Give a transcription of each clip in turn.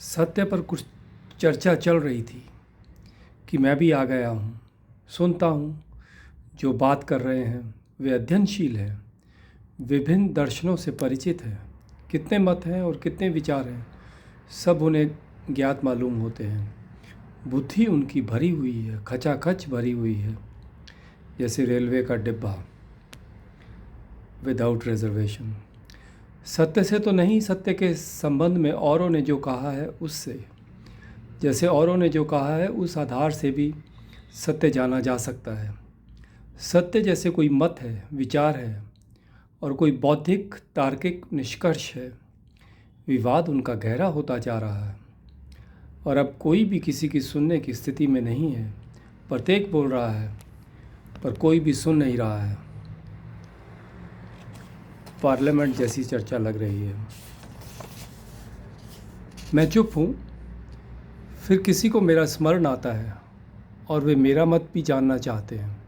सत्य पर कुछ चर्चा चल रही थी कि मैं भी आ गया हूँ। सुनता हूँ जो बात कर रहे हैं वे अध्ययनशील हैं, विभिन्न दर्शनों से परिचित हैं, कितने मत हैं और कितने विचार हैं सब उन्हें ज्ञात मालूम होते हैं। बुद्धि उनकी भरी हुई है, खचाखच भरी हुई है, जैसे रेलवे का डिब्बा विदाउट रिजर्वेशन। सत्य से तो नहीं, सत्य के संबंध में औरों ने जो कहा है उससे, जैसे औरों ने जो कहा है उस आधार से भी सत्य जाना जा सकता है। सत्य जैसे कोई मत है, विचार है और कोई बौद्धिक तार्किक निष्कर्ष है। विवाद उनका गहरा होता जा रहा है और अब कोई भी किसी की सुनने की स्थिति में नहीं है। प्रत्येक बोल रहा है पर कोई भी सुन नहीं रहा है। पार्लियामेंट जैसी चर्चा लग रही है। मैं चुप हूँ, फिर किसी को मेरा स्मरण आता है और वे मेरा मत भी जानना चाहते हैं।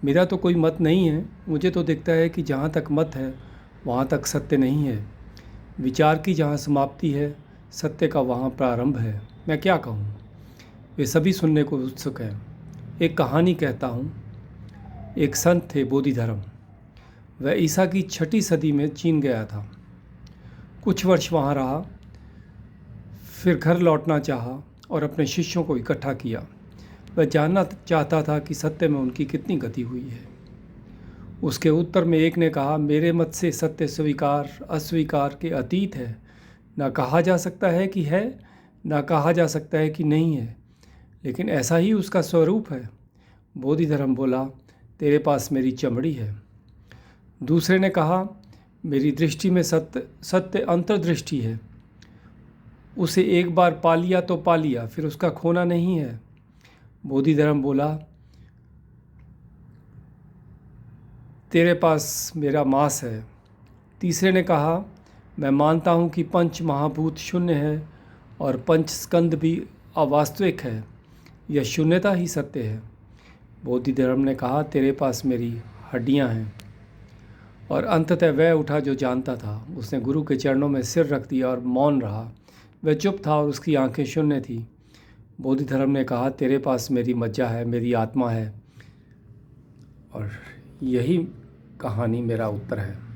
मेरा तो कोई मत नहीं है। मुझे तो दिखता है कि जहाँ तक मत है वहाँ तक सत्य नहीं है। विचार की जहाँ समाप्ति है सत्य का वहाँ प्रारंभ है। मैं क्या कहूँ, वे सभी सुनने को उत्सुक हैं। एक कहानी कहता हूँ। एक संत थे बोधिधर्म। वह ईसा की 6ठी सदी में चीन गया था। कुछ वर्ष वहाँ रहा, फिर घर लौटना चाहा और अपने शिष्यों को इकट्ठा किया। वह जानना चाहता था कि सत्य में उनकी कितनी गति हुई है। उसके उत्तर में एक ने कहा, मेरे मत से सत्य स्वीकार अस्वीकार के अतीत है। ना कहा जा सकता है कि है, ना कहा जा सकता है कि नहीं है, लेकिन ऐसा ही उसका स्वरूप है। बोधिधर्म बोला, तेरे पास मेरी चमड़ी है। दूसरे ने कहा, मेरी दृष्टि में सत्य अंतर्दृष्टि है। उसे एक बार पा लिया तो पा लिया, फिर उसका खोना नहीं है। बोधिधर्म बोला, तेरे पास मेरा मांस है। तीसरे ने कहा, मैं मानता हूँ कि पंच महाभूत शून्य है और पंच स्कंद भी अवास्तविक है। यह शून्यता ही सत्य है। बोधिधर्म ने कहा, तेरे पास मेरी हड्डियाँ हैं। और अंततः वह उठा जो जानता था। उसने गुरु के चरणों में सिर रख दिया और मौन रहा। वह चुप था और उसकी आंखें शून्य थी। बोधिधर्म ने कहा, तेरे पास मेरी मज्जा है, मेरी आत्मा है। और यही कहानी मेरा उत्तर है।